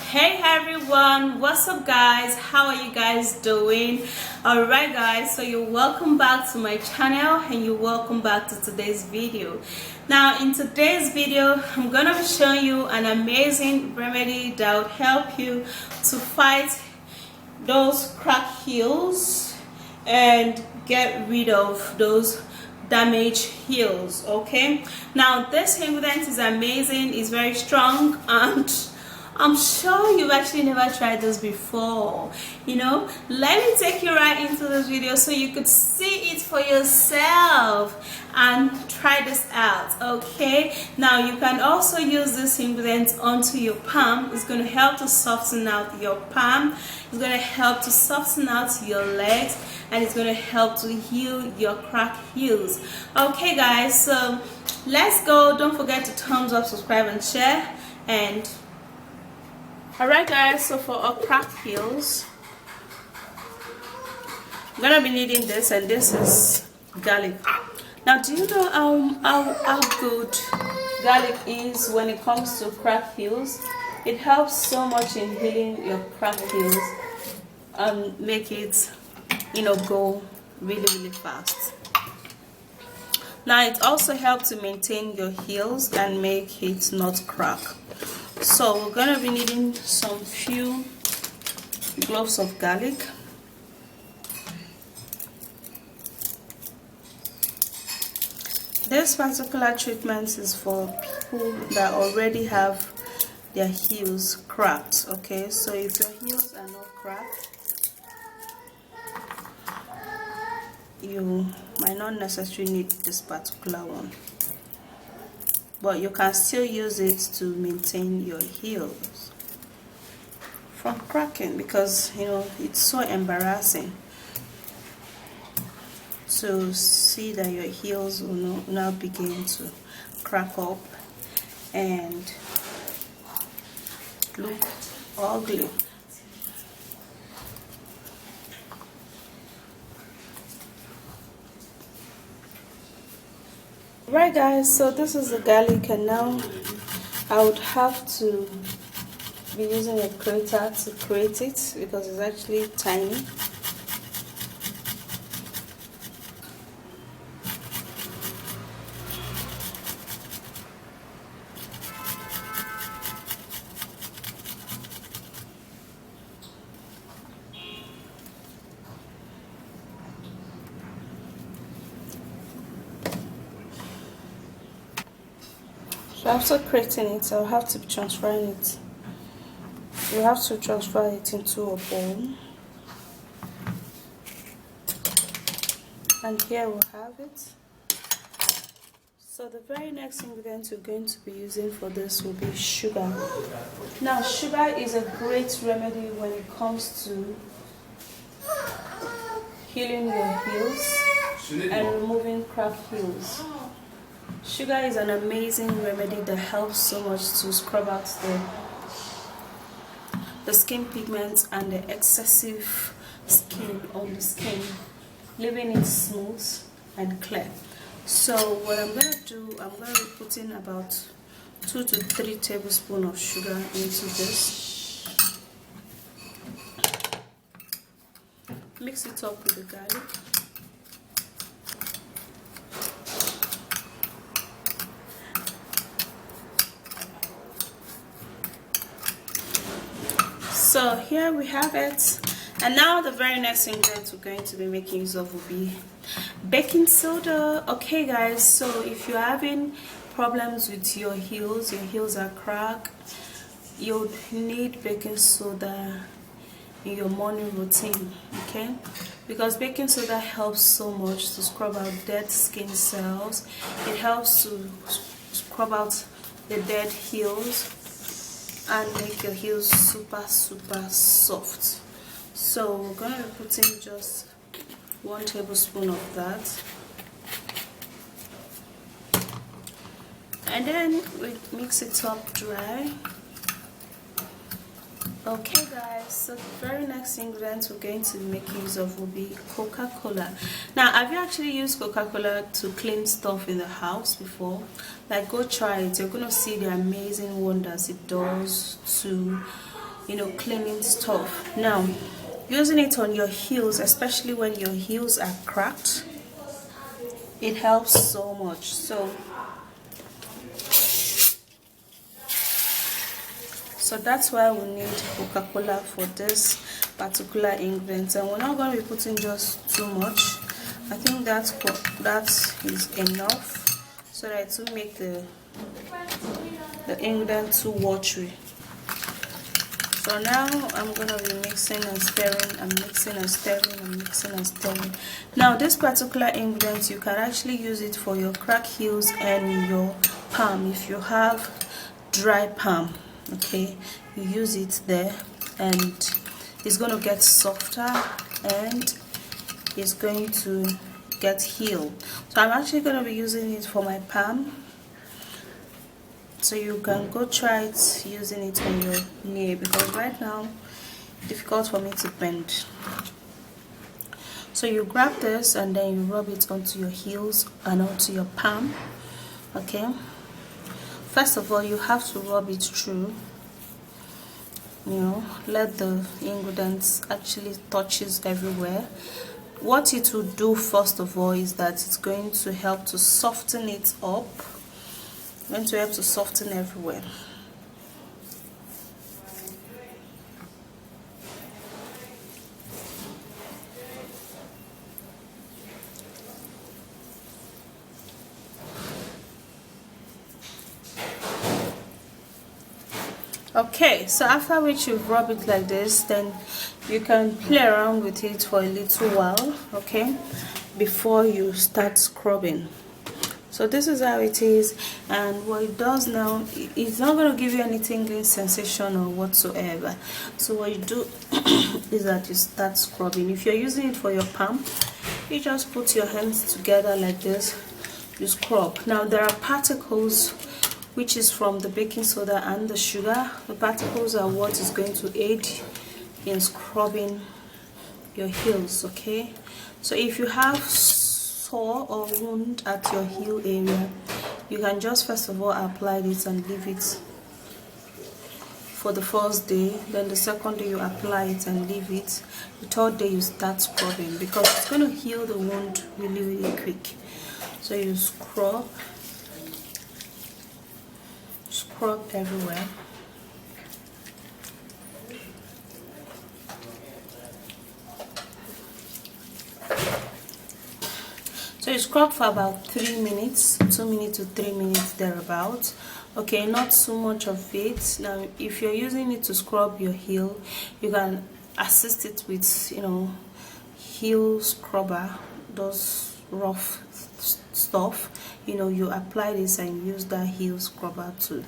Hey everyone, what's up guys? How are you guys doing? Alright guys, so you're welcome back to my channel and you're welcome back to today's video. Now in today's video I'm gonna be showing you an amazing remedy that will help you to fight those cracked heels and get rid of those damaged heels. Okay, now this ingredient is amazing, it's very strong, and I'm sure you've actually never tried this before. Let me take you right into this video so you could see it for yourself and try this out. Okay, now you can also use this ingredient onto your palm. It's going to help to soften out your palm, it's going to help to soften out your legs, and it's going to help to heal your cracked heels. Okay guys, so let's go. Don't forget to thumbs up, subscribe and share. And alright guys, so for our cracked heels I'm gonna be needing this, and this is garlic. Now do you know how good garlic is when it comes to cracked heels? It helps so much in healing your cracked heels and make it go really fast. Now it also helps to maintain your heels and make it not crack. So we're gonna be needing some few cloves of garlic, this particular treatment is for people that already have their heels cracked. Okay, so if your heels are not cracked, you might not necessarily need this particular one, but you can still use it to maintain your heels from cracking, because it's so embarrassing to see that your heels will now begin to crack up and look ugly. Right guys, so this is the garlic, and now I would have to be using a grater to grate it because it's actually tiny. So after creating it, I'll have to be transferring it. You have to transfer it into a bowl. And here we have it. So the very next ingredient we're going to be using for this will be sugar. Now sugar is a great remedy when it comes to healing your heels and removing cracked heels. Sugar is an amazing remedy that helps so much to scrub out the skin pigments and the excessive skin on the skin, leaving it smooth and clear. So what I'm going to do, I'm going to be putting about 2 to 3 tablespoons of sugar into this. Mix it up with the garlic. So here we have it, and now the very next ingredient we're going to be making use of will be baking soda. Okay guys, so if you're having problems with your heels are cracked, you need baking soda in your morning routine. Okay, because baking soda helps so much to scrub out dead skin cells. It helps to scrub out the dead heels and make your heels super soft. So we're going to be putting just 1 tablespoon of that, and then we mix it up dry. Okay guys, so the very next ingredient we're going to be making use of will be Coca-Cola. Now have you actually used Coca-Cola to clean stuff in the house before? Like, go try it. You're gonna see the amazing wonders it does to cleaning stuff. Now using it on your heels, especially when your heels are cracked, it helps so much. So that's why we need Coca-Cola for this particular ingredient, and we're not going to be putting just too much. I think that is enough, so that it will make the ingredient too watery. So now I'm going to be mixing and stirring and mixing and stirring and mixing and stirring. Now this particular ingredient, you can actually use it for your crack heels and your palm. If you have dry palm, okay, you use it there, and it's going to get softer and it's going to get healed. So I'm actually going to be using it for my palm, so you can go try it using it on your knee, because right now it's difficult for me to bend. So you grab this and then you rub it onto your heels and onto your palm. Okay, first of all you have to rub it through, let the ingredients actually touches everywhere. What it will do first of all is that it's going to help to soften it up, going to help to soften everywhere. Okay, so after which you rub it like this, then you can play around with it for a little while, okay, before you start scrubbing. So this is how it is, and what it does now, it's not going to give you any tingling sensation or whatsoever. So what you do is that you start scrubbing. If you're using it for your palm, you just put your hands together like this, you scrub. Now there are particles which is from the baking soda and the sugar. The particles are what is going to aid in scrubbing your heels, okay? So if you have sore or wound at your heel area, you can just first of all apply this and leave it for the first day. Then the second day you apply it and leave it. The third day you start scrubbing, because it's going to heal the wound really quick. So you scrub everywhere. So you scrub for about 3 minutes, 2 minutes to 3 minutes thereabouts. Okay, not so much of it. Now if you're using it to scrub your heel, you can assist it with heel scrubber, those rough stuff. You apply this and use that heel scrubber to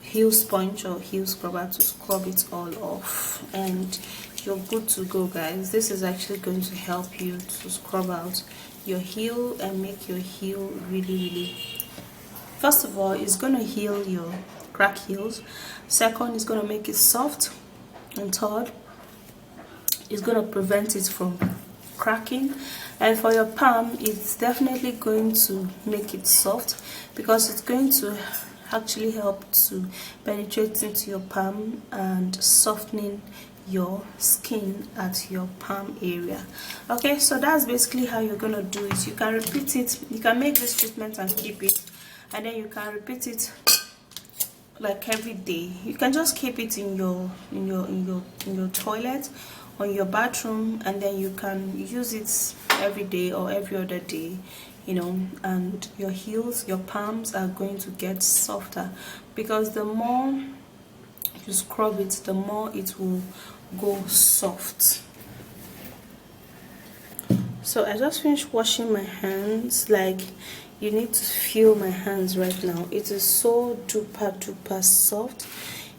heel sponge or heel scrubber to scrub it all off, and you're good to go, guys. This is actually going to help you to scrub out your heel and make your heel really, first of all, it's going to heal your crack heels. Second, it's going to make it soft, and third, it's going to prevent it from cracking. And for your palm, it's definitely going to make it soft, because it's going to actually help to penetrate into your palm and softening your skin at your palm area. Okay, so that's basically how you're gonna do it. You can repeat it, you can make this treatment and keep it, and then you can repeat it like every day. You can just keep it in your toilet or in your bathroom, and then you can use it every day or every other day, and your heels, your palms are going to get softer, because the more you scrub it, the more it will go soft. So I just finished washing my hands. Like, you need to feel my hands right now. It is so duper soft.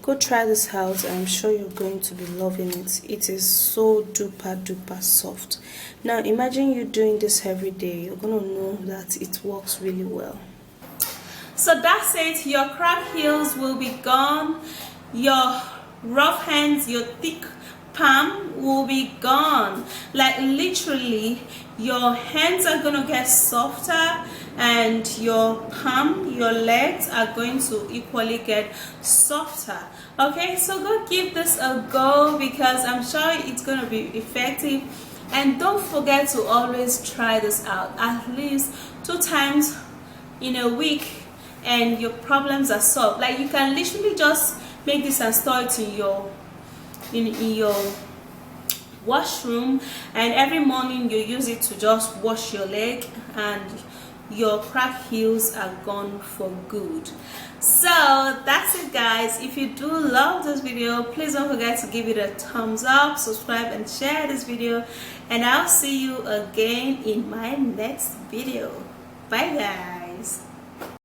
Go try this out. I'm sure you're going to be loving it. It is so duper soft. Now imagine you doing this every day. You're gonna know that it works really well. So that's it. Your crack heels will be gone. Your rough hands, your thick palm will be gone. Like literally your hands are gonna get softer and your palm, your legs are going to equally get softer. Okay, so go give this a go because I'm sure it's gonna be effective. And don't forget to always try this out at least 2 times in a week and your problems are solved. Like you can literally just make this and store it in your washroom, and every morning you use it to just wash your leg and your cracked heels are gone for good. So that's it guys. If you do love this video, please don't forget to give it a thumbs up, subscribe and share this video, and I'll see you again in my next video. Bye guys.